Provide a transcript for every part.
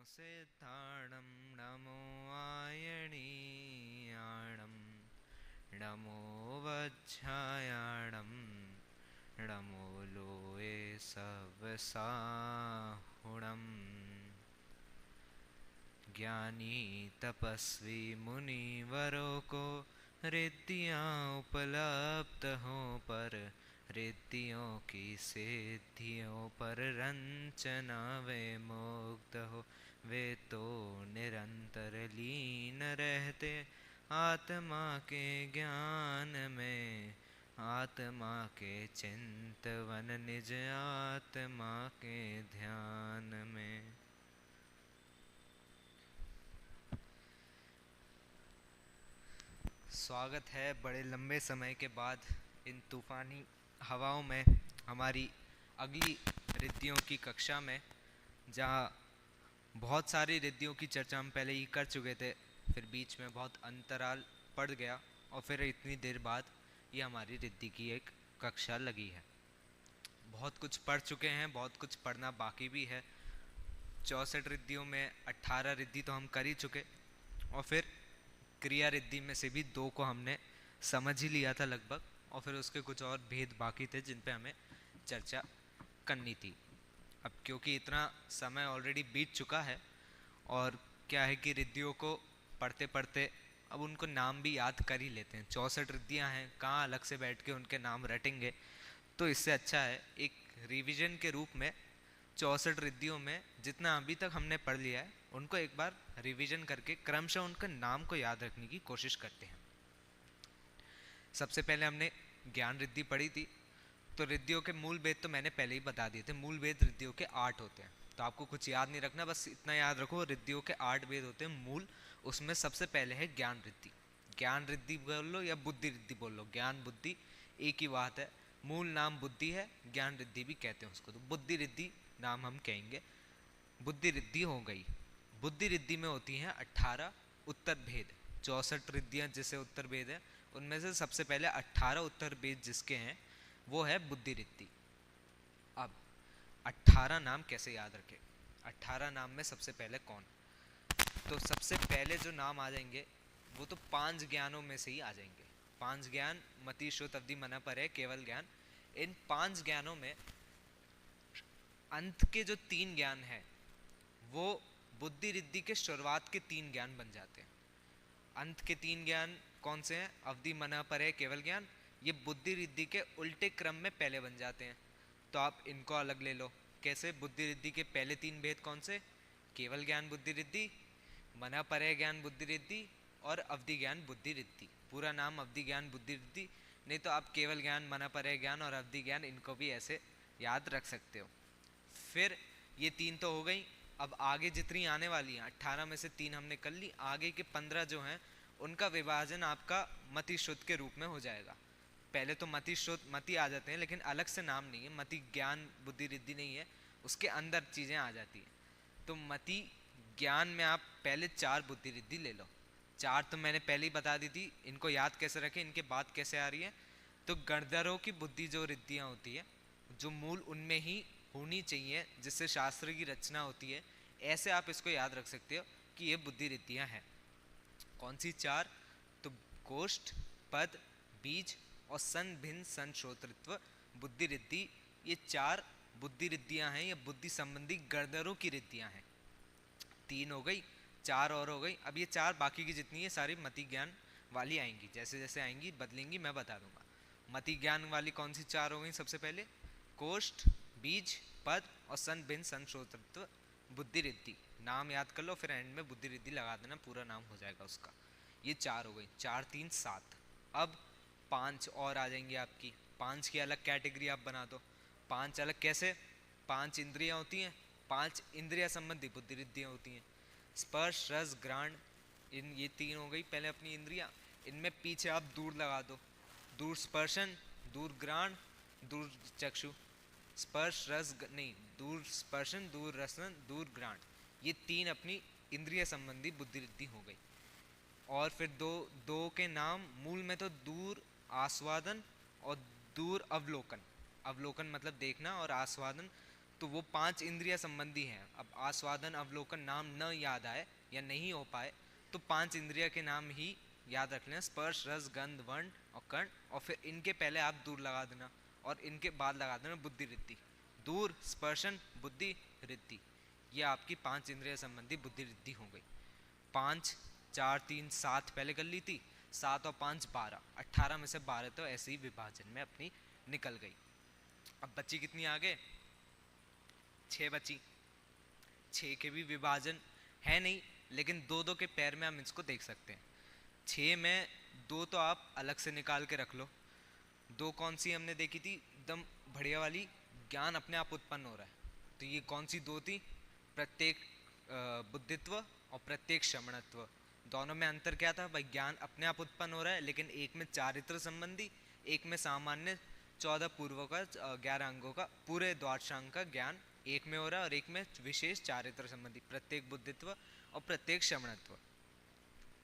सिद्धाणं नमो आयणीयाणं नमो वज्झायाणं नमो लोये सवसाहुणम् ज्ञानी तपस्वी मुनिवरों को रिद्धियाँ उपलब्ध हों पर रिद्धियों की सिद्धियों पर रंचना वे मुग्ध हो। वे तो निरंतर लीन रहते आत्मा के ज्ञान में, आत्मा के चिंतवन निज आत्मा के ध्यान में। स्वागत है बड़े लंबे समय के बाद इन तूफ़ानी हवाओं में हमारी अगली रिद्धियों की कक्षा में, जहाँ बहुत सारी रिद्धियों की चर्चा हम पहले ही कर चुके थे, फिर बीच में बहुत अंतराल पड़ गया और फिर इतनी देर बाद ये हमारी रिद्धि की एक कक्षा लगी है। बहुत कुछ पढ़ चुके हैं, बहुत कुछ पढ़ना बाकी भी है। 64 रिद्धियों में 18 रिद्धि तो हम कर ही चुके और फिर क्रिया रिद्धि में से भी 2 को हमने समझ ही लिया था लगभग, और फिर उसके कुछ और भेद बाकी थे जिन पे हमें चर्चा करनी थी। अब क्योंकि इतना समय ऑलरेडी बीत चुका है और क्या है कि रिद्धियों को पढ़ते पढ़ते अब उनको नाम भी याद कर ही लेते हैं। 64 रिद्धियाँ हैं, कहाँ अलग से बैठ के उनके नाम रटेंगे। तो इससे अच्छा है एक रिवीजन के रूप में 64 रिद्धियों में जितना अभी तक हमने पढ़ लिया है उनको एक बार रिवीजन करके क्रमशः उनका नाम को याद रखने की कोशिश करते हैं। सबसे पहले हमने ज्ञान रिद्धि पढ़ी थी। तो रिद्धियों के मूल भेद तो मैंने पहले ही बता दिए थे। मूल भेद रिद्धियों के 8 होते हैं, तो आपको कुछ याद नहीं रखना, बस इतना याद रखो रिद्धियों के 8 भेद होते हैं मूल। उसमें सबसे पहले है ज्ञान रिद्धि। ज्ञान रिद्धि बोल लो या बुद्धि रिद्धि बोल लो, ज्ञान बुद्धि एक ही बात है। मूल नाम बुद्धि है, ज्ञान रिद्धि भी कहते हैं उसको, तो बुद्धि रिद्धि नाम हम कहेंगे। बुद्धि रिद्धि हो गई। बुद्धि रिद्धि में होती हैं 18 उत्तर भेद। 64 रिद्धियाँ जिसे उत्तर भेद है, उनमें से सबसे पहले 18 उत्तर भेद जिसके हैं वो है बुद्धि रिद्धि। अब 18 नाम कैसे याद रखें? 18 नाम में सबसे पहले कौन? तो सबसे पहले जो नाम आ जाएंगे वो तो 5 ज्ञानों में से ही आ जाएंगे। 5 ज्ञान मति श्रुत अवधि मना पर है केवल ज्ञान। इन 5 ज्ञानों में अंत के जो 3 ज्ञान हैं वो बुद्धि रिद्धि के शुरुआत के 3 ज्ञान बन जाते हैं। अंत के 3 ज्ञान कौन से हैं? अवधि मना पर है केवल ज्ञान। ये बुद्धि रिद्धि के उल्टे क्रम में पहले बन जाते हैं, तो आप इनको अलग ले लो। कैसे? बुद्धि रिद्धि के पहले 3 भेद कौन से? केवल ज्ञान बुद्धि रिद्धि, मना पर है ज्ञान बुद्धि रिद्धि और अवधि ज्ञान बुद्धि रिद्धि। पूरा नाम अवधि ज्ञान बुद्धि रिद्धि, नहीं तो आप केवल ज्ञान, मना पर है ज्ञान और अवधि ज्ञान, इनको भी ऐसे याद रख सकते हो। फिर ये 3 तो हो गई। अब आगे जितनी आने वाली हैं 18 में से 3 हमने कर ली, आगे के 15 जो हैं उनका विभाजन आपका मति शुद्ध के रूप में हो जाएगा। पहले तो मति शुद्ध मति आ जाते हैं, लेकिन अलग से नाम नहीं है, मति ज्ञान बुद्धि रिद्धि नहीं है, उसके अंदर चीज़ें आ जाती हैं। तो मति ज्ञान में आप पहले 4 बुद्धि रिद्धि ले लो। 4 तो मैंने पहले ही बता दी थी, इनको याद कैसे रखें, इनके बाद कैसे आ रही है। तो गणधरों की बुद्धि जो रिद्धियाँ होती है, जो मूल उनमें ही होनी चाहिए जिससे शास्त्र की रचना होती है, ऐसे आप इसको याद रख सकते हो कि ये बुद्धि रिद्धियाँ हैं। कौन सी 4? तो कोष्ठ, पद, बीज और सन भिन्न सन श्रोतृत्व बुद्धि रिद्धि, ये 4 बुद्धि रिद्धियाँ हैं। ये बुद्धि संबंधी गणधरों की रिद्धियाँ हैं। 3 हो गई, 4 और हो गई। अब ये 4 बाकी की जितनी है सारी मति ज्ञान वाली आएंगी, जैसे जैसे आएंगी बदलेंगी मैं बता दूंगा। मति ज्ञान वाली कौन सी 4 हो गई? सबसे पहले कोष्ठ, बीज, पद और सन भिन्न सन श्रोतृत्व बुद्धि रिद्धि। नाम याद कर लो, फिर एंड में बुद्धि रिद्धि लगा देना, पूरा नाम हो जाएगा उसका। ये 4 हो गई, 4 3 7। अब 5 और आ जाएंगी आपकी। 5 की अलग कैटेगरी आप बना दो। 5 अलग कैसे? 5 इंद्रियां होती हैं, 5 इंद्रिया संबंधी बुद्धि रिद्धियां होती हैं। स्पर्श, रस, घ्राण, इन ये 3 हो गई पहले अपनी इंद्रियां। इनमें पीछे आप दूर लगा दो। दूर स्पर्शन, दूर घ्राण, दूर चक्षु। स्पर्श रस नहीं, दूर स्पर्शन, दूर रसन, दूर घ्राण, ये 3 अपनी इंद्रिय संबंधी बुद्धि रिद्धि हो गई। और फिर दो दो के नाम मूल में तो दूर आस्वादन और दूर अवलोकन। अवलोकन मतलब देखना और आस्वादन तो वो 5 इंद्रिय संबंधी हैं। अब आस्वादन अवलोकन नाम न याद आए या नहीं हो पाए तो 5 इंद्रिय के नाम ही याद रख लें, स्पर्श रस गंध वर्ण और कर्ण, और फिर इनके पहले आप दूर लगा देना और इनके बाद लगा देना बुद्धि रिद्धि। दूर स्पर्शन बुद्धि रिद्धि, ये आपकी 5 इंद्रिय संबंधी बुद्धि रिद्धि हो गई। 5 4 3 7 पहले कर ली थी, 7 और 5 12, 18 में से 12 तो ऐसे ही विभाजन में अपनी निकल गई। अब बची कितनी आगे, 6 बची। 6 के भी विभाजन है नहीं, लेकिन दो दो के पैर में हम इसको देख सकते हैं। 6 में 2 तो आप अलग से निकाल के रख लो। 2 कौन सी हमने देखी थी, एकदम बढ़िया वाली, ज्ञान अपने आप उत्पन्न हो रहा है, तो ये कौन सी 2 थी, प्रत्येक बुद्धित्व और प्रत्येक श्रमणत्व। दोनों में अंतर क्या था भाई, ज्ञान अपने आप उत्पन्न हो रहा है, लेकिन एक में चारित्र संबंधी, एक में सामान्य 14 पूर्वों का 11 अंगों का पूरे द्वादशांग का ज्ञान एक में हो रहा है, और एक में विशेष चारित्र संबंधी प्रत्येक बुद्धित्व और प्रत्येक श्रमणत्व।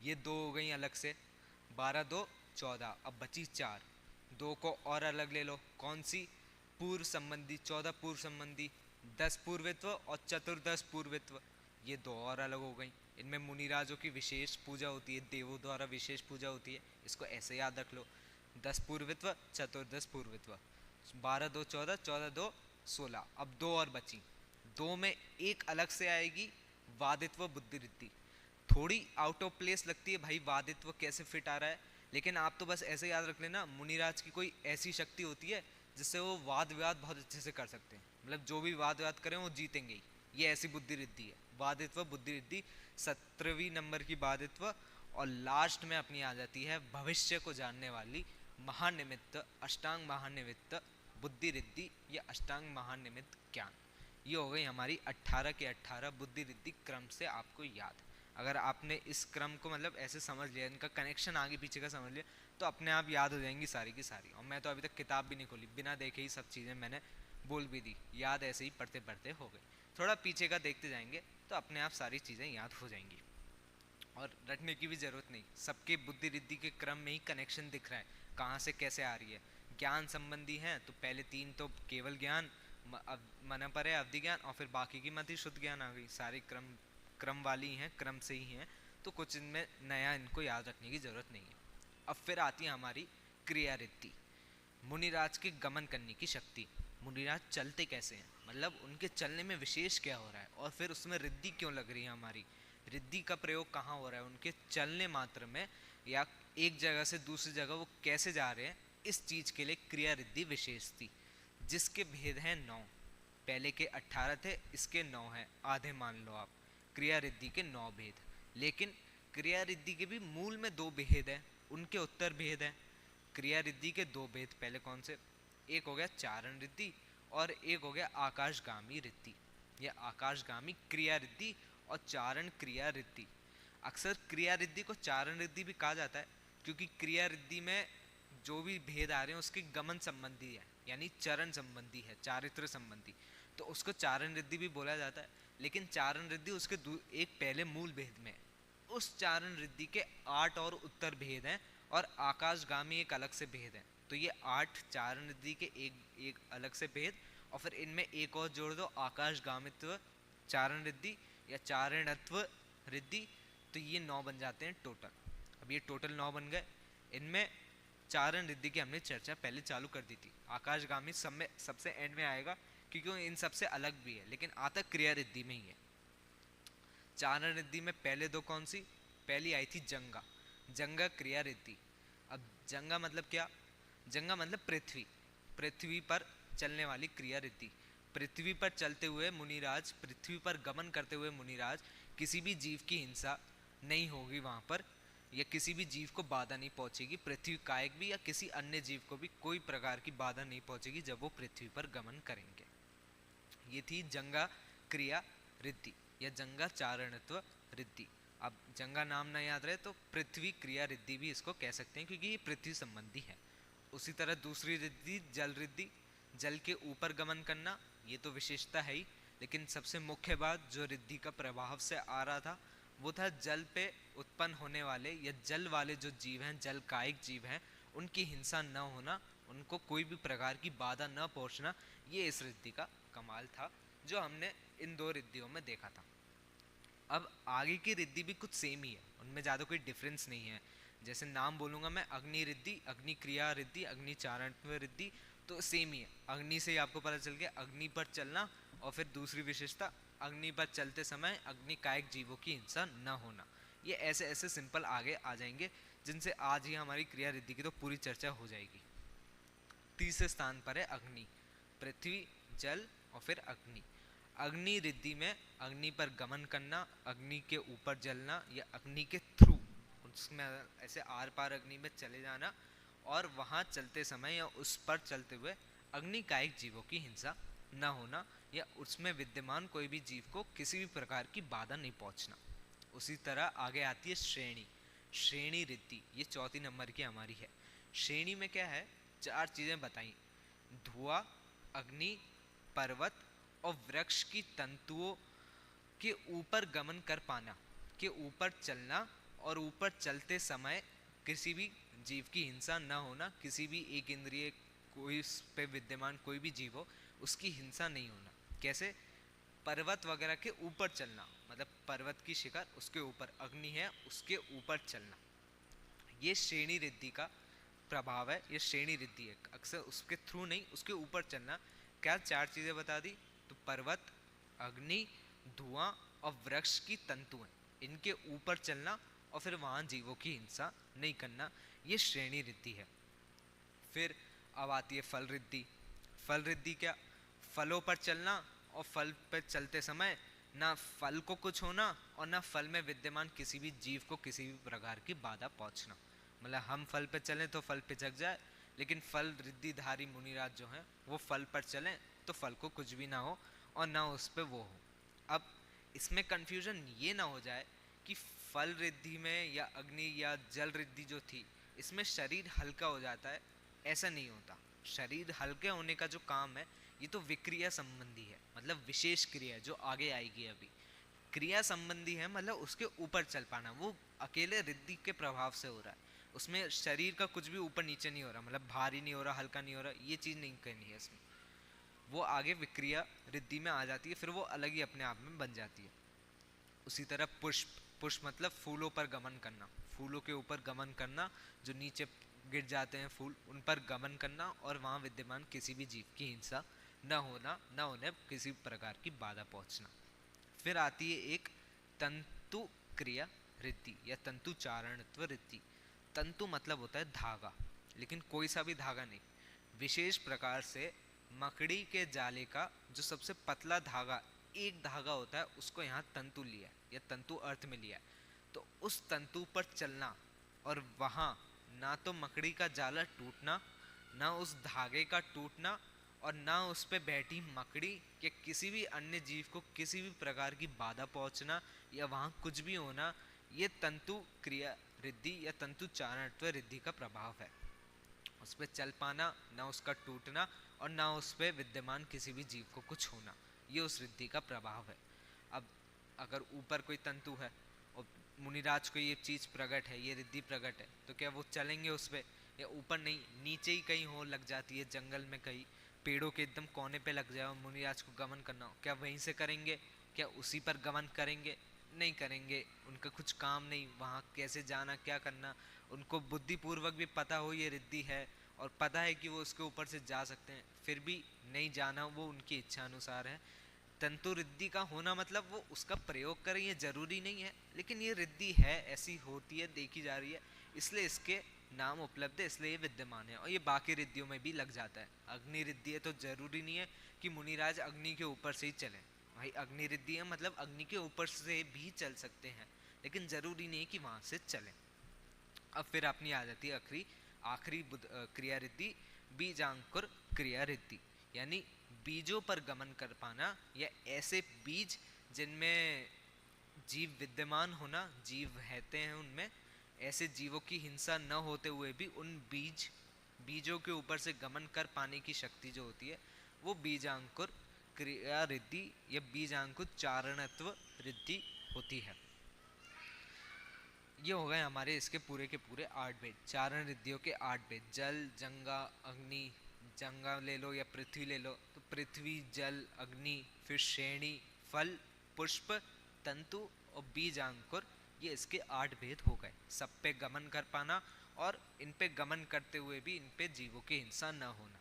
ये 2 हो गई अलग से, 12 2 14, अब बची 4। 2 को और अलग ले लो, कौन सी, पूर्व संबंधी 14 पूर्व संबंधी, 10 पूर्वित्व और चतुर्दश पूर्वित्व, ये 2 और अलग हो गई। इनमें मुनिराजों की विशेष पूजा होती है, देवों द्वारा विशेष पूजा होती है, इसको ऐसे याद रख लो। 10 पूर्वित्व चतुर्दश पूर्वित्व, 12 2 14, 14 2 16। अब 2 और बची, 2 में एक अलग से आएगी, वादित्व बुद्धि रिद्धि। थोड़ी आउट ऑफ प्लेस लगती है भाई, वादित्व कैसे फिट आ रहा है, लेकिन आप तो बस ऐसे याद रख लेना, मुनिराज की कोई ऐसी शक्ति होती है जिससे वो वाद विवाद बहुत अच्छे से कर सकते हैं, मतलब जो भी वाद विवाद करें वो जीतेंगे ही, ये ऐसी बुद्धि रिद्धि है। वादित्व बुद्धि रिद्धि 17वीं नंबर की वादित्व, और लास्ट में अपनी आ जाती है भविष्य को जानने वाली महानिमित्त अष्टांग महानिमित्त बुद्धि रिद्धि या अष्टांग महानिमित्त ज्ञान। ये हो गई हमारी 18 के 18 बुद्धि रिद्धि क्रम से आपको याद। अगर आपने इस क्रम को मतलब ऐसे समझ लिया, इनका कनेक्शन आगे पीछे का समझ लिया, तो अपने आप याद हो जाएंगी सारी की सारी। और मैं तो अभी तक किताब भी नहीं खोली, बिना देखे ही सब चीज़ें मैंने बोल भी दी, याद ऐसे ही पढ़ते पढ़ते हो गई। थोड़ा पीछे का देखते जाएंगे तो अपने आप सारी चीज़ें याद हो जाएंगी, और रटने की भी ज़रूरत नहीं, सबके बुद्धि रिद्धि के क्रम में ही कनेक्शन दिख रहा है, कहाँ से कैसे आ रही है। ज्ञान संबंधी हैं तो पहले 3 तो केवल ज्ञान, मन पर है अवधि ज्ञान, और फिर बाकी की मत ही शुद्ध ज्ञान आ गई, सारी क्रम वाली हैं, क्रम से ही हैं, तो कुछ इनमें नया इनको याद रखने की ज़रूरत नहीं है। अब फिर आती है हमारी क्रिया रिद्धि, मुनिराज के गमन करने की शक्ति। मुनिराज चलते कैसे हैं, मतलब उनके चलने में विशेष क्या हो रहा है, और फिर उसमें रिद्धि क्यों लग रही है, हमारी रिद्धि का प्रयोग कहाँ हो रहा है उनके चलने मात्र में, या एक जगह से दूसरी जगह वो कैसे जा रहे हैं, इस चीज़ के लिए क्रिया रिद्धि विशेष थी, जिसके भेद हैं 9। पहले के 18 थे, इसके 9 हैं, आधे मान लो आप, क्रिया रिद्धि के 9 भेद। लेकिन क्रिया रिद्धि के भी मूल में 2 भेद हैं, उनके उत्तर भेद हैं। क्रिया रिद्धि के 2 भेद पहले कौन से, एक हो गया चारण रिद्धि और एक हो गया आकाशगामी रिद्धि। यह आकाशगामी क्रिया रिद्धि और चारण क्रिया रिद्धि। अक्सर क्रिया रिद्धि को चारण रिद्धि भी कहा जाता है, क्योंकि क्रिया रिद्धि में जो भी भेद आ रहे हैं उसके गमन संबंधी है, यानी चरण संबंधी है, चारित्र संबंधी, तो उसको चारण रिद्धि भी बोला जाता है। लेकिन चारण रिद्धि उसके एक पहले मूल भेद में है, उस चारण रिद्धि के 8 और उत्तर भेद हैं, और आकाशगामी एक अलग से भेद है। तो ये 8 चारण रिद्धि के एक अलग से भेद, और फिर इनमें एक और जोड़ दो, आकाशगामित्व चारण रिद्धि या चारणत्व रिद्धि, तो ये 9 बन जाते हैं टोटल। अब ये टोटल 9 बन गए। इनमें चारण रिद्धि की हमने चर्चा पहले चालू कर दी थी, आकाशगामी सब में सबसे एंड में आएगा, क्योंकि इन सबसे अलग भी है, लेकिन आता क्रिया रिद्धि में ही है। चारण रिद्धि में पहले 2 कौन सी, पहली आई थी जंगा, जंगा क्रिया रिद्धि। अब जंगा मतलब क्या, जंगा मतलब पृथ्वी, पृथ्वी पर चलने वाली क्रिया रिद्धि। पृथ्वी पर चलते हुए मुनिराज, पृथ्वी पर गमन करते हुए मुनिराज, किसी भी जीव की हिंसा नहीं होगी वहाँ पर, या किसी भी जीव को बाधा नहीं पहुँचेगी, पृथ्वी कायक भी या किसी अन्य जीव को भी कोई प्रकार की बाधा नहीं पहुँचेगी जब वो पृथ्वी पर गमन करेंगे। ये थी जंगा क्रिया रिद्धि या जंगा चारणत्व रिद्धि। अब जंगा नाम ना याद रहे तो पृथ्वी क्रिया रिद्धि भी इसको कह सकते हैं, क्योंकि ये पृथ्वी संबंधी है। उसी तरह दूसरी रिद्धि जल रिद्धि, जल के ऊपर गमन करना, ये तो विशेषता है ही, लेकिन सबसे मुख्य बात जो रिद्धि का प्रभाव से आ रहा था वो था जल पे उत्पन्न होने वाले या जल वाले जो जीव हैं, जल कायिक जीव हैं, उनकी हिंसा न होना, उनको कोई भी प्रकार की बाधा न पहुंचना, ये इस रिद्धि का कमाल था। जो हमने इन 2 रिद्धियों में देखा था। अब आगे की रिद्धि भी कुछ सेम ही है, उनमें ज़्यादा कोई डिफरेंस नहीं है। जैसे नाम बोलूँगा मैं, अग्नि रिद्धि, अग्नि क्रिया रिद्धि, अग्नि चारणत्व रिद्धि, तो सेम ही है। अग्नि से ही आपको पता चल गया, अग्नि पर चलना। और फिर दूसरी विशेषता, अग्नि पर चलते समय अग्नि कायक जीवों की हिंसा न होना। ये ऐसे ऐसे सिंपल आगे आ जाएंगे, जिनसे आज ही हमारी क्रिया रिद्धि की तो पूरी चर्चा हो जाएगी। तीसरे स्थान पर है अग्नि, पृथ्वी, जल और फिर अग्नि। अग्नि रिद्धि में अग्नि पर गमन करना, अग्नि के ऊपर जलना या अग्नि के थ्रू उसमें ऐसे आर पार अग्नि में चले जाना, और वहाँ चलते समय या उस पर चलते हुए अग्नि कायिक जीवों की हिंसा न होना, या उसमें विद्यमान कोई भी जीव को किसी भी प्रकार की बाधा नहीं पहुँचना। उसी तरह आगे आती है श्रेणी, श्रेणी रिद्धि, ये चौथी नंबर की हमारी है। श्रेणी में क्या है, 4 चीज़ें बताई, धुआं, अग्नि, पर्वत और वृक्ष की तंतुओं के ऊपर गमन कर पाना, के ऊपर चलना, और ऊपर चलते समय किसी भी जीव की हिंसा न होना, किसी भी एक इंद्रिय कोई उस पे विद्यमान कोई भी जीव हो उसकी हिंसा नहीं होना। कैसे, पर्वत वगैरह के ऊपर चलना, मतलब पर्वत की शिखर उसके ऊपर अग्नि है उसके ऊपर चलना, ये श्रेणी रिद्धि का प्रभाव है, ये श्रेणी रिद्धि है। अक्सर उसके थ्रू नहीं, उसके ऊपर चलना। क्या 4 चीज़ें बता दी, तो पर्वत, अग्नि, धुआं और वृक्ष की तंतुएं, इनके ऊपर चलना और फिर वहाँ जीवों की हिंसा नहीं करना, ये श्रेणी रिद्धि है। फिर अब आती है फल रिद्धि। फल रिद्धि क्या, फलों पर चलना, और फल पर चलते समय ना फल को कुछ होना और ना फल में विद्यमान किसी भी जीव को किसी भी प्रकार की बाधा पहुंचना। मतलब हम फल पे चलें तो फल पिचक जाए, लेकिन फल रिद्धिधारी मुनिराज जो हैं वो फल पर चलें तो फल को कुछ भी ना हो और ना उस पर वो हो। अब इसमें कंफ्यूजन ये ना हो जाए कि फल रिद्धि में या अग्नि या जल रिद्धि जो थी इसमें शरीर हल्का हो जाता है, ऐसा नहीं होता। शरीर हल्के होने का जो काम है ये तो विक्रिया संबंधी है, मतलब विशेष क्रिया जो आगे आएगी अभी। क्रिया संबंधी है, मतलब उसके ऊपर चल पाना, वो अकेले रिद्धि के प्रभाव से हो रहा है, उसमें शरीर का कुछ भी ऊपर नीचे नहीं हो रहा, मतलब भारी नहीं हो रहा, हल्का नहीं हो रहा, ये चीज़ नहीं करनी है इसमें। वो आगे विक्रिया रिद्धि में आ जाती है, फिर वो अलग ही अपने आप में बन जाती है। उसी तरह पुष्प, पुष्प मतलब फूलों पर गमन करना, फूलों के ऊपर गमन करना, जो नीचे गिर जाते हैं फूल उन पर गमन करना, और वहाँ विद्यमान किसी भी जीव की हिंसा न होना, न होने किसी प्रकार की बाधा पहुँचना। फिर आती है एक तंतु क्रिया रिद्धि या तंतु चारणत्व रिद्धि। तंतु मतलब होता है धागा, लेकिन कोई सा भी धागा नहीं, विशेष प्रकार से मकड़ी के जाले का जो सबसे पतला धागा, एक धागा होता है, उसको यहाँ तंतु लिया है या तंतु अर्थ में लिया है। तो उस तंतु पर चलना, और वहाँ ना तो मकड़ी का जाला टूटना, ना उस धागे का टूटना, और ना उस पे बैठी मकड़ी या किसी भी अन्य जीव को किसी भी प्रकार की बाधा पहुंचना या वहाँ कुछ भी होना, ये तंतु क्रिया रिद्धि या तंतु चारणत्व रिद्धि का प्रभाव है। उस पर चल पाना, ना उसका टूटना, और ना उस पर विद्यमान किसी भी जीव को कुछ होना, ये उस रिद्धि का प्रभाव है। अब अगर ऊपर कोई तंतु है और मुनिराज को ये चीज़ प्रकट है, ये रिद्धि प्रकट है, तो क्या वो चलेंगे उस पर, या ऊपर नहीं नीचे ही कहीं हो लग जाती है, जंगल में कहीं पेड़ों के एकदम कोने पे लग जाए और मुनिराज को गमन करना हो, क्या वहीं से करेंगे, क्या उसी पर गमन करेंगे, नहीं करेंगे। उनका कुछ काम नहीं वहाँ कैसे जाना क्या करना, उनको बुद्धिपूर्वक भी पता हो ये रिद्धि है और पता है कि वो उसके ऊपर से जा सकते हैं, फिर भी नहीं जाना, वो उनकी इच्छा अनुसार है। तंतु रिद्धि का होना मतलब वो उसका प्रयोग करें ये जरूरी नहीं है, लेकिन ये रिद्धि है, ऐसी होती है, देखी जा रही है, इसलिए इसके नाम उपलब्ध है, इसलिए ये विद्यमान है, और ये बाकी रिद्धियों में भी लग जाता है। अग्नि रिद्धि है तो जरूरी नहीं है कि मुनिराज अग्नि के ऊपर से ही चले, भाई अग्नि रिद्धि है मतलब अग्नि के ऊपर से भी चल सकते हैं, लेकिन जरूरी नहीं है कि वहां से चलें। अब फिर अपनी आ जाती है आखिरी आखिरी क्रिया रिद्धि, बीजांकुर क्रिया रिद्धि, यानी बीजों पर गमन कर पाना, या ऐसे बीज जिनमें जीव विद्यमान होना, जीव रहते हैं उनमें, ऐसे जीवों की हिंसा न होते हुए भी उन बीजों के ऊपर से गमन कर पाने की शक्ति जो होती है, वो बीजांकुर क्रिया रिद्धि या बीजांकुर चारणत्व रिद्धि होती है। ये हो गए हमारे इसके पूरे के पूरे 8 भेद, चारण रिद्धियों के 8 भेद, जल, जंगा, अग्नि, जंगा ले लो या पृथ्वी ले लो, तो पृथ्वी, जल, अग्नि, फिर श्रेणी, फल, पुष्प, तंतु और बीज, अंकुर, ये इसके 8 भेद हो गए। सब पे गमन कर पाना और इन पे गमन करते हुए भी इन पे जीवों की हिंसा न होना।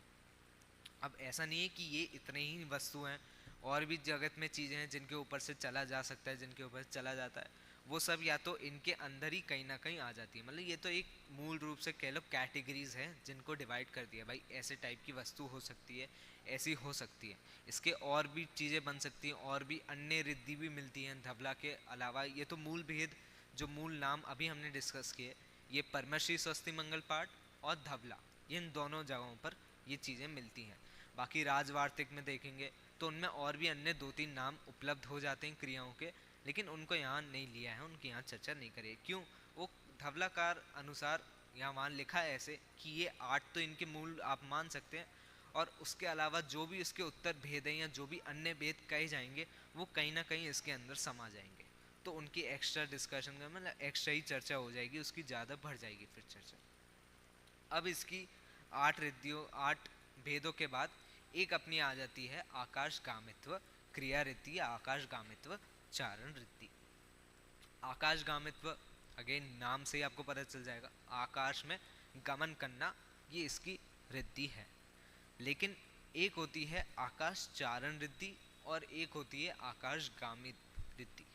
अब ऐसा नहीं है कि ये इतने ही वस्तु हैं, और भी जगत में चीज़ें हैं जिनके ऊपर से चला जा सकता है, जिनके ऊपर से चला जाता है, वो सब या तो इनके अंदर ही कहीं ना कहीं आ जाती है। मतलब ये तो एक मूल रूप से कह लो कैटेगरीज हैं जिनको डिवाइड कर दिया भाई, ऐसे टाइप की वस्तु हो सकती है, ऐसी हो सकती है। इसके और भी चीज़ें बन सकती हैं, और भी अन्य रिद्धि भी मिलती हैं धवला के अलावा। ये तो मूल भेद, जो मूल नाम अभी हमने डिस्कस किए, ये परमश्री स्वस्ति मंगल पाठ और धवला, इन दोनों जगहों पर ये चीज़ें मिलती हैं। बाकी राजवार्तिक में देखेंगे तो उनमें और भी अन्य 2-3 नाम उपलब्ध हो जाते हैं क्रियाओं के, लेकिन उनको यहाँ नहीं लिया है, उनकी यहाँ चर्चा नहीं करी। क्यों? वो धवलाकार अनुसार यहाँ वहाँ लिखा है ऐसे कि ये 8 तो इनके मूल आप मान सकते हैं, और उसके अलावा जो भी इसके उत्तर भेद हैं या जो भी अन्य भेद कहे जाएंगे वो कहीं ना कहीं इसके अंदर समा जाएंगे। तो उनकी एक्स्ट्रा डिस्कशन का मतलब एक्स्ट्रा ही चर्चा हो जाएगी, उसकी ज़्यादा बढ़ जाएगी फिर चर्चा। अब इसकी 8 रिद्धियों, 8 भेदों के बाद एक अपनी आ जाती है आकाश गामित्व क्रिया रिद्धि या आकाश गामित्व चारण रिद्धि। आकाश गामित्व, अगेन नाम से ही आपको पता चल जाएगा, आकाश में गमन करना, ये इसकी रिद्धि है। लेकिन एक होती है आकाश चारण रिद्धि और एक होती है आकाश गामी रिद्धि।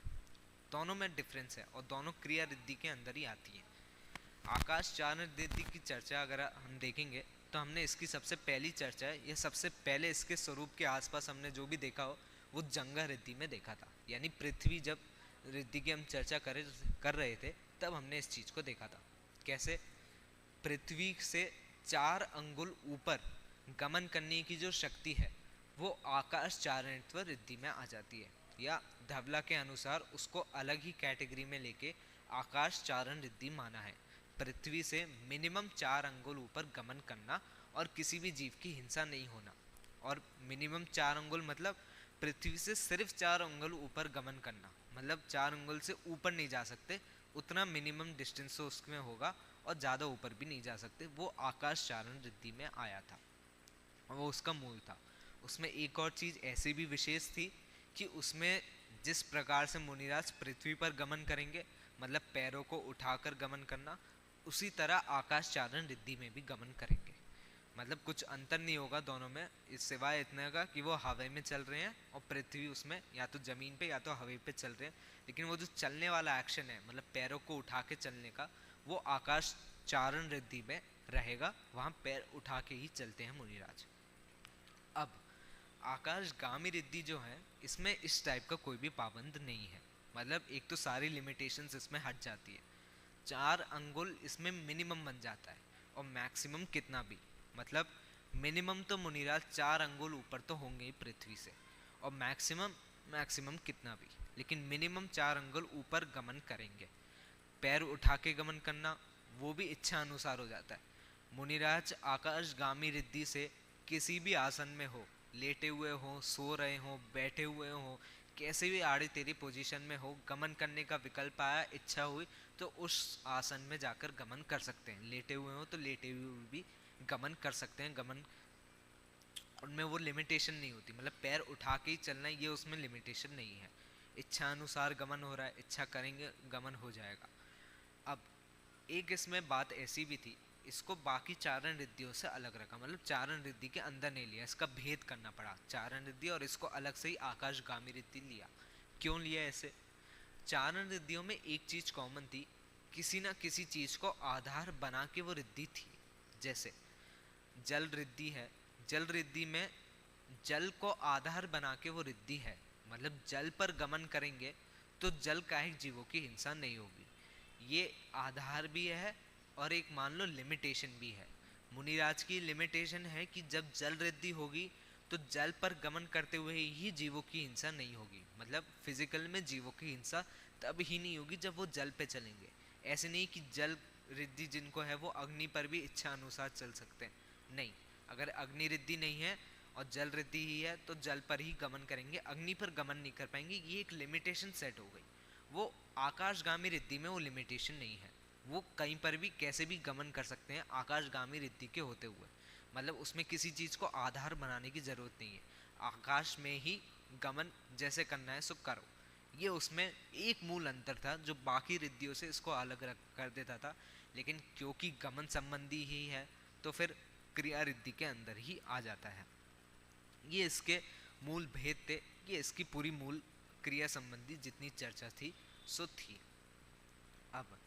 दोनों में डिफरेंस है और दोनों क्रिया रिद्धि के अंदर ही आती है। आकाश चारण रिद्धि की चर्चा अगर हम देखेंगे तो हमने इसकी सबसे पहली चर्चा है, ये सबसे पहले इसके स्वरूप के आसपास हमने जो भी देखा हो वो जंगा रिद्धि में देखा था। यानी पृथ्वी जब रिद्धि की हम चर्चा कर रहे थे तब हमने इस चीज़ को देखा था। कैसे? पृथ्वी से 4 अंगुल ऊपर गमन करने की जो शक्ति है वो आकाश चारणत्व रिद्धि में आ जाती है, या धवला के अनुसार उसको अलग ही कैटेगरी में लेके आकाश चारण रिद्धि माना है। पृथ्वी से मिनिमम 4 अंगुल ऊपर गमन करना और किसी भी जीव की हिंसा नहीं होना। और मिनिमम 4 अंगुल मतलब पृथ्वी से सिर्फ 4 अंगुल ऊपर गमन करना, मतलब 4 अंगुल से ऊपर नहीं जा सकते, उतना मिनिमम डिस्टेंस तो उसमें होगा, और ज़्यादा ऊपर भी नहीं जा सकते। वो आकाश चारण रिद्धि में आया था, वो उसका मूल था। उसमें एक और चीज़ ऐसी भी विशेष थी कि उसमें जिस प्रकार से मुनिराज पृथ्वी पर गमन करेंगे, मतलब पैरों को उठाकर गमन करना, उसी तरह आकाश चारण रिद्धि में भी गमन करेंगे। मतलब कुछ अंतर नहीं होगा दोनों में, इस सिवाय इतने का कि वो हवा में चल रहे हैं और पृथ्वी उसमें या तो ज़मीन पे या तो हवा पे चल रहे हैं। लेकिन वो जो चलने वाला एक्शन है, मतलब पैरों को उठा के चलने का, वो आकाश चारण रिद्धि में रहेगा, वहाँ पैर उठा के ही चलते हैं मुनिराज। अब आकाश गामी रिद्धि जो है, इसमें इस टाइप का कोई भी पाबंद नहीं है। मतलब एक तो सारी लिमिटेशंस इसमें हट जाती है। 4 अंगुल इसमें मिनिमम बन जाता है, और मैक्सिमम कितना भी, मतलब मिनिमम तो मुनिराज 4 अंगुल ऊपर तो होंगे ही पृथ्वी से, और मैक्सिमम कितना भी, लेकिन मिनिमम 4 अंगुल ऊपर गमन करेंगे। पैर उठा के गमन करना वो भी इच्छा अनुसार हो जाता है। मुनिराज आकाशगामी रिद्धि से किसी भी आसन में हो, लेटे हुए हो, सो रहे हो, बैठे हुए हो, कैसे भी आड़ी तेरी पोजीशन में हो, गमन करने का विकल्प आया, इच्छा हुई तो उस आसन में जाकर गमन कर सकते हैं। लेटे हुए हो तो लेटे हुए भी गमन कर सकते हैं। गमन उनमें वो लिमिटेशन नहीं होती, मतलब पैर उठा के ही चलना, ये उसमें लिमिटेशन नहीं है। इच्छा अनुसार गमन हो रहा है, इच्छा करेंगे गमन हो जाएगा। अब एक इसमें बात ऐसी भी थी, इसको बाकी चारण रिद्धियों से अलग रखा, मतलब चारण रिद्धि के अंदर नहीं लिया, इसका भेद करना पड़ा चारण रिद्धि, और इसको अलग से ही आकाशगामी रिद्धि लिया। क्यों लिया ऐसे? चारण रिद्धियों में एक चीज कॉमन थी, किसी ना किसी चीज को आधार बना के वो रिद्धि थी। जैसे जल रिद्धि है, जल रिद्धि में जल को आधार बना के वो रिद्धि है, मतलब जल पर गमन करेंगे तो जल कायिक जीवों की हिंसा नहीं होगी। ये आधार भी है और एक मान लो लिमिटेशन भी है। मुनिराज की लिमिटेशन है कि जब जल रिद्धि होगी तो जल पर गमन करते हुए ही जीवों की हिंसा नहीं होगी, मतलब फिजिकल में जीवों की हिंसा तब ही नहीं होगी जब वो जल पे चलेंगे। ऐसे नहीं कि जल रिद्धि जिनको है वो अग्नि पर भी इच्छा अनुसार चल सकते हैं, नहीं। अगर अग्नि रिद्धि नहीं है और जल रिद्धि ही है तो जल पर ही गमन करेंगे, अग्नि पर गमन नहीं कर पाएंगे। ये एक लिमिटेशन सेट हो गई। वो आकाशगामी रिद्धि में वो लिमिटेशन नहीं है, वो कहीं पर भी कैसे भी गमन कर सकते हैं आकाशगामी रिद्धि के होते हुए। मतलब उसमें किसी चीज़ को आधार बनाने की ज़रूरत नहीं है, आकाश में ही गमन जैसे करना है सो करो। ये उसमें एक मूल अंतर था जो बाकी रिद्धियों से इसको अलग रख कर देता था। लेकिन क्योंकि गमन संबंधी ही है तो फिर क्रिया रिद्धि के अंदर ही आ जाता है। ये इसके मूल भेद थे, ये इसकी पूरी मूल क्रिया संबंधी जितनी चर्चा थी सो थी। अब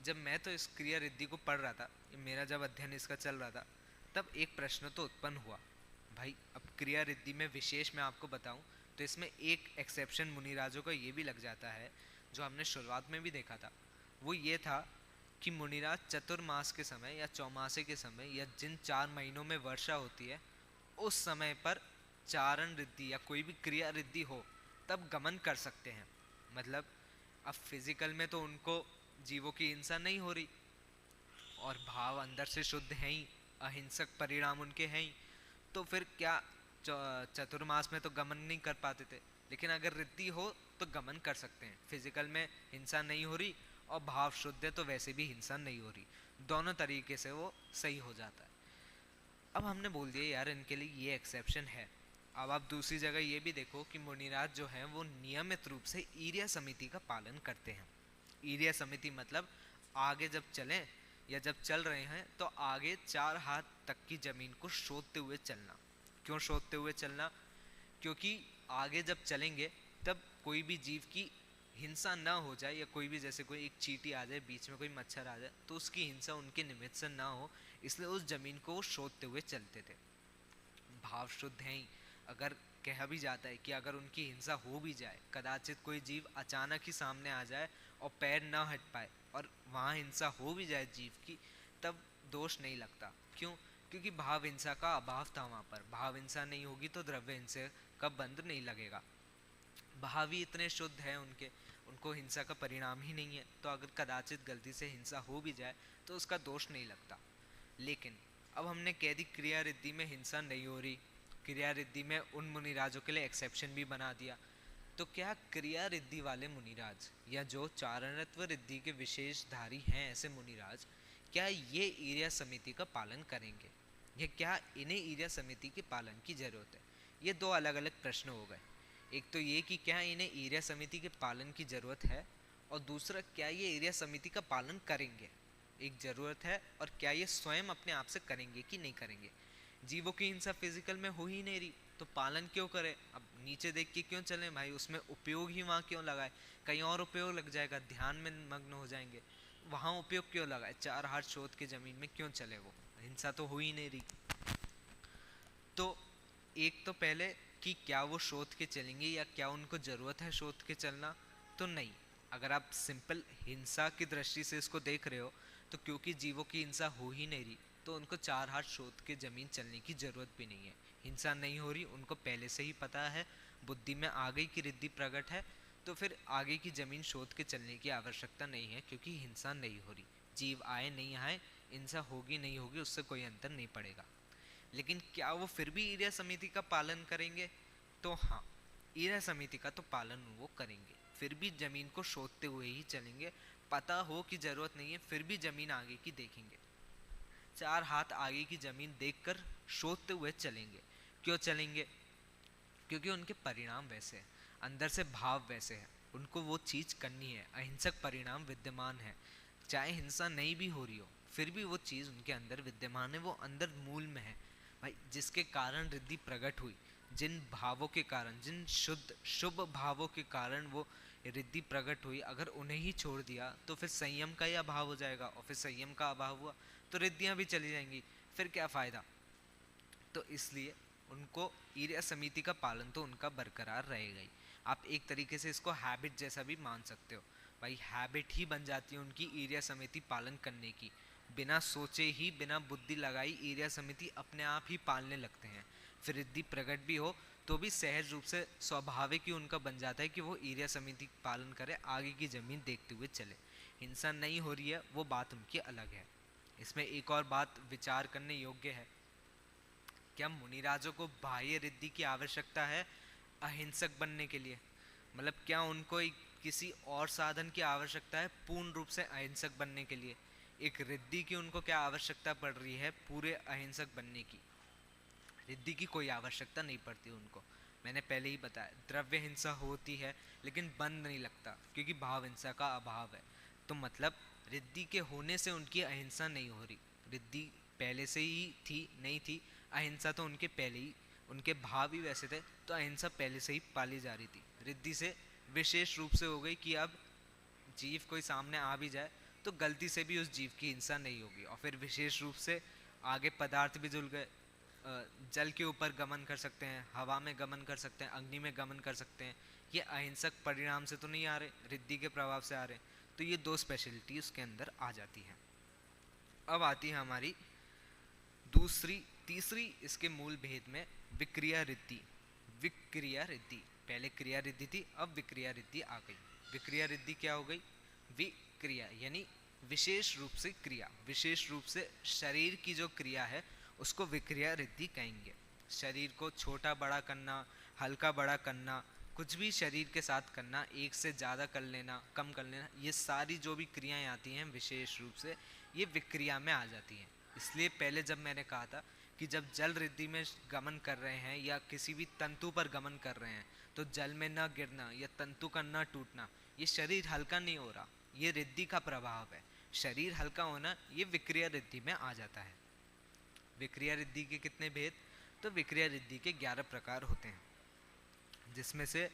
जब मैं तो इस क्रिया रिद्धि को पढ़ रहा था, मेरा जब अध्ययन इसका चल रहा था, तब एक प्रश्न तो उत्पन्न हुआ भाई। अब क्रिया रिद्धि में विशेष मैं आपको बताऊं तो इसमें एक एक्सेप्शन मुनिराजों का ये भी लग जाता है, जो हमने शुरुआत में भी देखा था। वो ये था कि मुनिराज चतुर्मास के समय या चौमासे के समय या जिन 4 महीनों में वर्षा होती है उस समय पर चारण रिद्धि या कोई भी क्रिया रिद्धि हो तब गमन कर सकते हैं। मतलब अब फिजिकल में तो उनको जीवों की हिंसा नहीं हो रही और भाव अंदर से शुद्ध हैं ही, अहिंसक परिणाम उनके हैं ही, तो फिर क्या चतुर्मास में तो गमन नहीं कर पाते थे। लेकिन अगर रिद्धि हो तो गमन कर सकते हैं, फिजिकल में हिंसा नहीं हो रही और भाव शुद्ध है तो वैसे भी हिंसा नहीं हो रही, दोनों तरीके से वो सही हो जाता है। अब हमने बोल दिया यार इनके लिए ये एक्सेप्शन है। अब आप दूसरी जगह ये भी देखो कि मुनिराज जो हैं वो नियमित रूप से ईर्या समिति का पालन करते हैं। ईर्या समिति मतलब आगे जब चलें या जब चल रहे हैं तो आगे 4 हाथ तक की जमीन को शोधते हुए चलना। क्यों शोधते हुए चलना? क्योंकि आगे जब चलेंगे तब कोई भी जीव की हिंसा ना हो जाए, या कोई भी जैसे कोई एक चींटी आ जाए, बीच में कोई मच्छर आ जाए तो उसकी हिंसा उनके निमित्त से ना हो, इसलिए उस जमीन को वो शोधते हुए चलते थे। भाव शुद्ध हैं ही, अगर कहा भी जाता है कि अगर उनकी हिंसा हो भी जाए, कदाचित कोई जीव अचानक ही सामने आ जाए और पैर ना हट पाए और वहाँ हिंसा हो भी जाए जीव की, तब दोष नहीं लगता। क्यों? क्योंकि भाव हिंसा का अभाव था वहाँ पर। भाव हिंसा नहीं होगी तो द्रव्य हिंसा का बंध नहीं लगेगा। भाव ही इतने शुद्ध है उनके, उनको हिंसा का परिणाम ही नहीं है, तो अगर कदाचित गलती से हिंसा हो भी जाए तो उसका दोष नहीं लगता। लेकिन अब हमने कह दी क्रिया रिद्धि में हिंसा नहीं हो रही, क्रिया रिद्धि में उन मुनिराजों के लिए एक्सेप्शन भी बना दिया, तो क्या क्रिया रिद्धि वाले मुनिराज या जो चारणत्व रिद्धि के विशेषधारी हैं ऐसे मुनिराज, क्या ये ईर्या समिति का पालन करेंगे, या क्या इन्हें ईर्या समिति के पालन की जरूरत है? ये दो अलग अलग प्रश्न हो गए। एक तो ये कि क्या इन्हें ईर्या समिति के पालन की जरूरत है, और दूसरा क्या ये ईर्या समिति का पालन करेंगे। एक जरूरत है और क्या ये स्वयं अपने आप से करेंगे कि नहीं करेंगे। जीवों की हिंसा फिजिकल में हो ही नहीं रही तो पालन क्यों करें? अब नीचे देख के क्यों चलें भाई, उसमें उपयोग ही वहाँ क्यों लगाए? कहीं और उपयोग लग जाएगा, ध्यान में मग्न हो जाएंगे, वहाँ उपयोग क्यों लगाए? 4 हाथ शोध के जमीन में क्यों चले? वो हिंसा तो हो ही नहीं रही। तो एक तो पहले कि क्या वो शोध के चलेंगे या क्या उनको ज़रूरत है शोध के चलना, तो नहीं। अगर आप सिंपल हिंसा की दृष्टि से इसको देख रहे हो तो क्योंकि जीवों की हिंसा हो ही नहीं रही तो उनको 4 हाथ शोध के ज़मीन चलने की ज़रूरत भी नहीं है। हिंसा नहीं हो रही, उनको पहले से ही पता है, बुद्धि में आ गई कि रिद्धि प्रकट है, तो फिर आगे की ज़मीन शोध के चलने की आवश्यकता नहीं है, क्योंकि हिंसा नहीं हो रही। जीव आए नहीं आए, हिंसा होगी नहीं होगी उससे कोई अंतर नहीं पड़ेगा। लेकिन क्या वो फिर भी ईर्या समिति का पालन करेंगे? तो हाँ, ईर्या समिति का तो पालन वो करेंगे, फिर भी जमीन को शोधते हुए ही चलेंगे। पता हो कि जरूरत नहीं है फिर भी जमीन आगे की देखेंगे, 4 हाथ आगे की जमीन देखकर शोधते हुए चलेंगे। क्यों चलेंगे? क्योंकि उनके परिणाम वैसे हैं, अंदर से भाव वैसे हैं, उनको वो चीज़ करनी है, अहिंसक परिणाम विद्यमान है। चाहे हिंसा नहीं भी हो रही हो फिर भी वो चीज़ उनके अंदर विद्यमान है, वो अंदर मूल में है भाई, जिसके कारण रिद्धि प्रकट हुई। जिन भावों के कारण, जिन शुद्ध शुभ भावों के कारण वो रिद्धि प्रकट हुई, अगर उन्हें ही छोड़ दिया तो फिर संयम का ही अभाव हो जाएगा, और फिर संयम का अभाव हुआ तो रिद्धियाँ भी चली जाएंगी, फिर क्या फ़ायदा? तो इसलिए उनको ईर्या समिति का पालन तो उनका बरकरार रहेगा ही। आप एक तरीके से इसको हैबिट जैसा भी मान सकते हो भाई, हैबिट ही बन जाती है उनकी ईर्या समिति पालन करने की। बिना सोचे ही, बिना बुद्धि लगाई ईर्या समिति अपने आप ही पालने लगते हैं। फिर रिद्धि प्रकट भी हो तो भी सहज रूप से स्वाभाविक ही उनका बन जाता है कि वो ईर्या समिति पालन करे, आगे की जमीन देखते हुए चले। हिंसा नहीं हो रही है वो बात उनकी अलग है। इसमें एक और बात विचार करने योग्य है, क्या मुनिराजों को बाह्य रिद्धि की आवश्यकता है अहिंसक बनने के लिए? मतलब क्या उनको किसी और साधन की आवश्यकता है पूर्ण रूप से अहिंसक बनने के लिए? एक रिद्धि की उनको क्या आवश्यकता पड़ रही है, पूरे अहिंसक बनने की। रिद्धि की कोई आवश्यकता नहीं पड़ती उनको। मैंने पहले ही बताया द्रव्य हिंसा होती है लेकिन बंद नहीं लगता, क्योंकि भाव हिंसा का अभाव है। तो मतलब रिद्धि के होने से उनकी अहिंसा नहीं हो रही। रिद्धि पहले से ही थी नहीं थी, अहिंसा तो उनके पहले ही, उनके भाव ही वैसे थे, तो अहिंसा पहले से ही पाली जा रही थी। रिद्धि से विशेष रूप से हो गई कि अब जीव कोई सामने आ भी जाए तो गलती से भी उस जीव की हिंसा नहीं होगी। और फिर विशेष रूप से आगे पदार्थ भी जुड़ गए, जल के ऊपर गमन कर सकते हैं, हवा में गमन कर सकते हैं, अग्नि में गमन कर सकते हैं। ये अहिंसक परिणाम से तो नहीं आ रहे, रिद्धि के प्रभाव से आ रहे। तो ये दो स्पेशलिटी उसके अंदर आ जाती है। अब आती है हमारी दूसरी तीसरी इसके मूल भेद में विक्रिया रिद्धि। विक्रिया रिद्धि, पहले क्रिया रिद्धि थी, अब विक्रिया रिद्धि आ गई। विक्रिया रिद्धि क्या हो गई? विक्रिया यानी विशेष रूप से क्रिया, विशेष रूप से शरीर की जो क्रिया है उसको विक्रिया रिद्धि कहेंगे। शरीर को छोटा बड़ा करना, हल्का बड़ा करना, कुछ भी शरीर के साथ करना, एक से ज़्यादा कर लेना, कम कर लेना, ये सारी जो भी क्रियाएं आती हैं विशेष रूप से ये विक्रिया में आ जाती हैं। इसलिए पहले जब मैंने कहा था कि जब जल रिद्धि में गमन कर रहे हैं या किसी भी तंतु पर गमन कर रहे हैं तो जल में न गिरना या तंतु का न टूटना, ये शरीर हल्का नहीं हो रहा, ये रिद्धि का प्रभाव है। शरीर हल्का होना ये विक्रिया रिद्धि में आ जाता है। विक्रिया रिद्धि के कितने भेद? तो विक्रिया रिद्धि के 11 प्रकार होते हैं, जिसमें से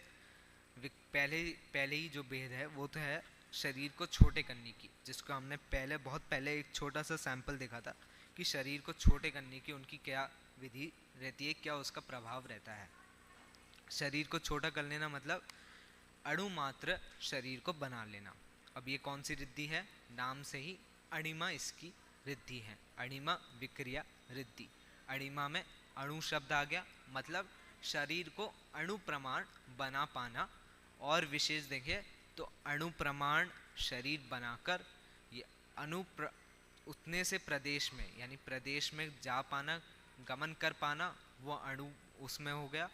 पहले ही जो भेद है वो तो है शरीर को छोटे करने की, जिसको हमने बहुत पहले एक छोटा सा सैंपल देखा था कि शरीर को छोटे करने की उनकी क्या विधि रहती है, क्या उसका प्रभाव रहता है। शरीर को छोटा कर लेना मतलब अणु मात्र शरीर को बना लेना। अब ये कौन सी रिद्धि है? नाम से ही अणिमा इसकी रिद्धि है। अणिमा विक्रिया रिद्धि। अणिमा में अणु शब्द आ गया, मतलब शरीर को अणु प्रमाण बना पाना। और विशेष देखें तो अणु प्रमाण शरीर बनाकर ये उतने से प्रदेश में, यानी प्रदेश में जा पाना, गमन कर पाना, वो अणु उसमें हो गया।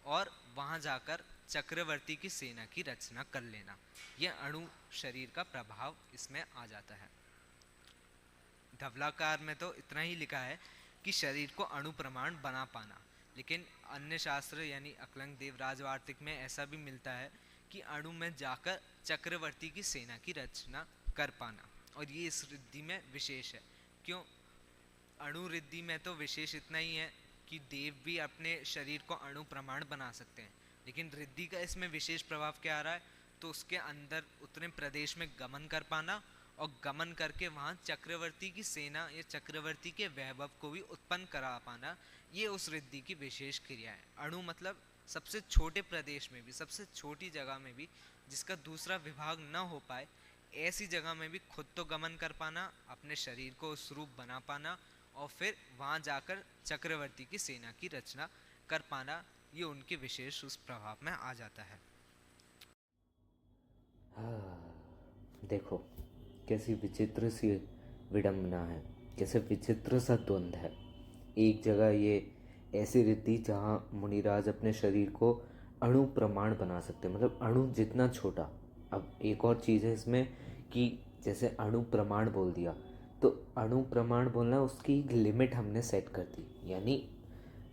और वहाँ जाकर चक्रवर्ती की सेना की रचना कर लेना, यह अणु शरीर का प्रभाव इसमें आ जाता है। धवलाकार में तो इतना ही लिखा है कि शरीर को अणु प्रमाण बना पाना, लेकिन अन्य शास्त्र यानी अकलंग देव राजवार्तिक में ऐसा भी मिलता है कि अणु में जाकर चक्रवर्ती की सेना की रचना कर पाना। और ये इस रिद्धि में विशेष है। क्यों? अणु रिद्धि में तो विशेष इतना ही है कि देव भी अपने शरीर को अणु प्रमाण बना सकते हैं, लेकिन रिद्धि का इसमें विशेष प्रभाव क्या आ रहा है? तो उसके अंदर उतने प्रदेश में गमन कर पाना और गमन करके वहाँ चक्रवर्ती की सेना या चक्रवर्ती के वैभव को भी उत्पन्न करा पाना, ये उस रिद्धि की विशेष क्रिया है। अणु मतलब सबसे छोटे प्रदेश में भी, सबसे छोटी जगह में भी, जिसका दूसरा विभाग न हो पाए, ऐसी जगह में भी खुद तो गमन कर पाना, अपने शरीर को उस रूप बना पाना और फिर वहाँ जाकर चक्रवर्ती की सेना की रचना कर पाना, ये उनके विशेष उस प्रभाव में आ जाता है। देखो कैसी विचित्र सी विडंबना है, कैसे विचित्र सा द्वंद्व है। एक जगह ये ऐसी रिद्धि जहाँ मुनिराज अपने शरीर को अणु प्रमाण बना सकते हैं, मतलब अणु जितना छोटा। अब एक और चीज़ है इसमें कि जैसे अणु प्रमाण बोल दिया, तो अणु प्रमाण बोलना उसकी एक लिमिट हमने सेट कर दी, यानी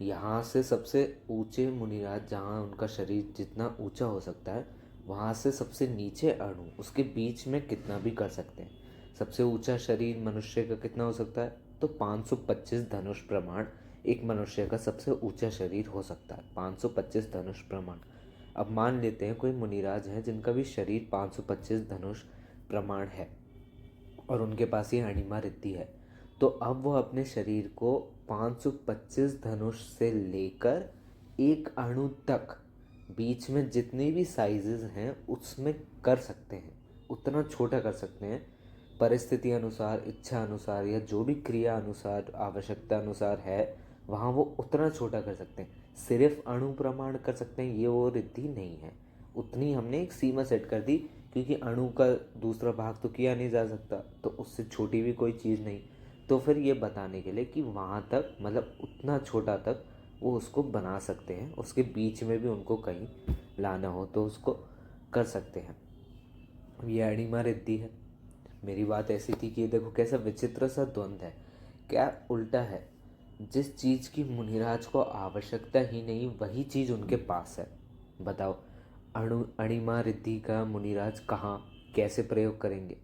यहाँ से सबसे ऊंचे मुनिराज जहाँ उनका शरीर जितना ऊंचा हो सकता है, वहाँ से सबसे नीचे अणु उसके बीच में कितना भी कर सकते हैं। सबसे ऊंचा शरीर मनुष्य का कितना हो सकता है? तो 525 धनुष प्रमाण एक मनुष्य का सबसे ऊंचा शरीर हो सकता है, 525 धनुष प्रमाण। अब मान लेते हैं कोई मुनिराज है जिनका भी शरीर 525 धनुष प्रमाण है और उनके पास ये अणिमा रिद्धि है, तो अब वो अपने शरीर को 525 धनुष से लेकर एक अणु तक बीच में जितने भी साइजेस हैं उसमें कर सकते हैं, उतना छोटा कर सकते हैं। परिस्थिति अनुसार, इच्छा अनुसार या जो भी क्रिया अनुसार, आवश्यकता अनुसार है, वहाँ वो उतना छोटा कर सकते हैं। सिर्फ अणु प्रमाण कर सकते हैं ये वो रिद्धि नहीं है। उतनी हमने एक सीमा सेट कर दी, क्योंकि अणु का दूसरा भाग तो किया नहीं जा सकता, तो उससे छोटी भी कोई चीज़ नहीं। तो फिर ये बताने के लिए कि वहाँ तक, मतलब उतना छोटा तक वो उसको बना सकते हैं, उसके बीच में भी उनको कहीं लाना हो तो उसको कर सकते हैं। ये अणिमा रिद्धि है। मेरी बात ऐसी थी कि देखो कैसा विचित्र सा द्वंद्व है, क्या उल्टा है। जिस चीज़ की मुनिराज को आवश्यकता ही नहीं वही चीज़ उनके पास है। बताओ, अणिमा रिद्धि का मुनिराज कहाँ कैसे प्रयोग करेंगे?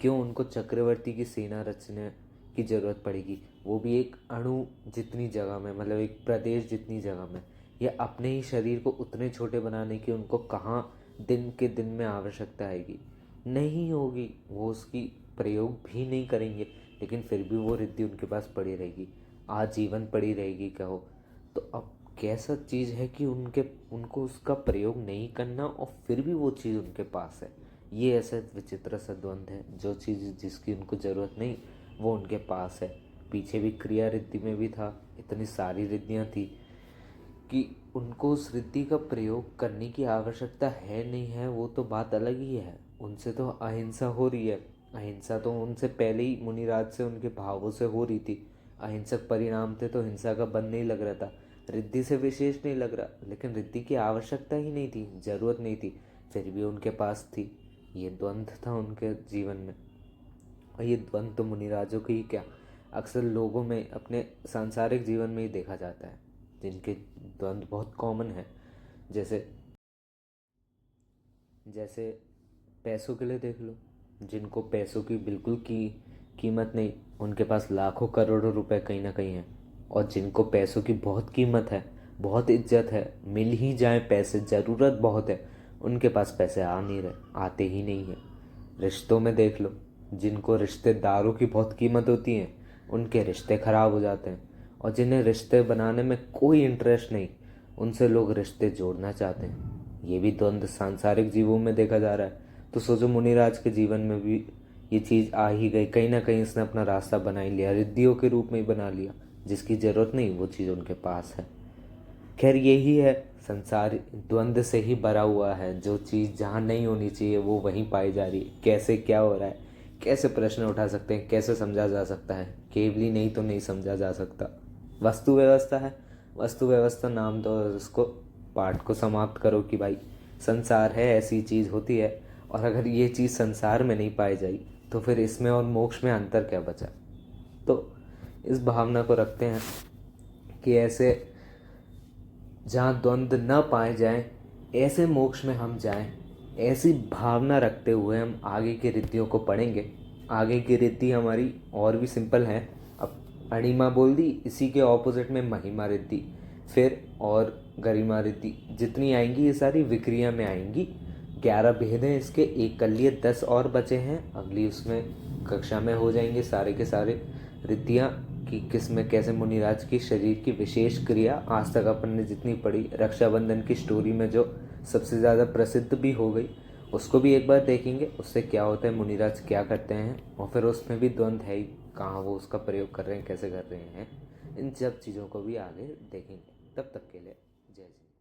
क्यों उनको चक्रवर्ती की सेना रचने की ज़रूरत पड़ेगी, वो भी एक अणु जितनी जगह में, मतलब एक प्रदेश जितनी जगह में? या अपने ही शरीर को उतने छोटे बनाने की उनको कहाँ दिन के दिन में आवश्यकता आएगी? नहीं होगी, वो उसकी प्रयोग भी नहीं करेंगे, लेकिन फिर भी वो रिद्धि उनके पास पड़ी रहेगी, आजीवन पड़ी रहेगी कहो। तो अब कैसा चीज़ है कि उनको उसका प्रयोग नहीं करना और फिर भी वो चीज़ उनके पास है? ये ऐसा विचित्र सा द्वंद्व है, जो चीज़ जिसकी उनको ज़रूरत नहीं वो उनके पास है। पीछे भी क्रिया रिद्धि में भी था, इतनी सारी रिद्धियाँ थी कि उनको उस रिद्धि का प्रयोग करने की आवश्यकता है नहीं है, वो तो बात अलग ही है। उनसे तो अहिंसा हो रही है, अहिंसा तो उनसे पहले ही मुनिराज से उनके भावों से हो रही थी। अहिंसक परिणाम थे तो हिंसा का बंद नहीं लग रहा था, रिद्धि से विशेष नहीं लग रहा, लेकिन रिद्धि की आवश्यकता ही नहीं थी, जरूरत नहीं थी, फिर भी उनके पास थी। ये द्वंद्व था उनके जीवन में। और ये द्वंद्व तो मुनिराजों की ही क्या, अक्सर लोगों में अपने सांसारिक जीवन में ही देखा जाता है, जिनके द्वंद्व बहुत कॉमन है। जैसे जैसे पैसों के लिए देख लो, जिनको पैसों की बिल्कुल की कीमत नहीं, उनके पास लाखों करोड़ों रुपए कहीं ना कहीं हैं। और जिनको पैसों की बहुत कीमत है, बहुत इज्जत है, मिल ही जाए पैसे, ज़रूरत बहुत है, उनके पास पैसे आ नहीं रहे, आते ही नहीं हैं। रिश्तों में देख लो, जिनको रिश्तेदारों की बहुत कीमत होती है उनके रिश्ते ख़राब हो जाते हैं। और जिन्हें रिश्ते बनाने में कोई इंटरेस्ट नहीं, उनसे लोग रिश्ते जोड़ना चाहते हैं। ये भी द्वंद्व सांसारिक जीवों में देखा जा रहा है। तो सोचो मुनिराज के जीवन में भी ये चीज़ आ ही गई, कहीं ना कहीं इसने अपना रास्ता बना ही लिया, रिद्धियों के रूप में ही बना लिया। जिसकी ज़रूरत नहीं वो चीज़ उनके पास है। खैर यही है, संसार द्वंद्व से ही भरा हुआ है। जो चीज़ जहाँ नहीं होनी चाहिए वो वहीं पाई जा रही है। कैसे क्या हो रहा है, कैसे प्रश्न उठा सकते हैं, कैसे समझा जा सकता है? केवली नहीं तो नहीं समझा जा सकता। वस्तु व्यवस्था है, वस्तु व्यवस्था नाम दो उसको, पाठ को समाप्त करो कि भाई संसार है, ऐसी चीज़ होती है। और अगर ये चीज़ संसार में नहीं पाई जाई तो फिर इसमें और मोक्ष में अंतर क्या बचा? तो इस भावना को रखते हैं कि ऐसे जहाँ द्वंद्व न पाए जाएं, ऐसे मोक्ष में हम जाएं। ऐसी भावना रखते हुए हम आगे की रिद्धियों को पढ़ेंगे। आगे की रिद्धि हमारी और भी सिंपल है। अब अणिमा बोल दी, इसी के ऑपोजिट में महिमा रिद्धि, फिर और गरिमा रिद्धि, जितनी आएंगी ये सारी विक्रिया में आएंगी। 11 भेद हैं इसके, एक कर लिए, 10 और बचे हैं। अगली उसमें कक्षा में हो जाएंगे सारे के सारे रिद्धियाँ कि किस में कैसे मुनिराज की शरीर की विशेष क्रिया। आज तक अपन ने जितनी पढ़ी, रक्षाबंधन की स्टोरी में जो सबसे ज़्यादा प्रसिद्ध भी हो गई, उसको भी एक बार देखेंगे। उससे क्या होता है, मुनिराज क्या करते हैं, और फिर उसमें भी द्वंद्व है ही, कहाँ वो उसका प्रयोग कर रहे हैं, कैसे कर रहे हैं। इन सब चीज़ों को भी आगे देखेंगे। तब तक के लिए जय श्री।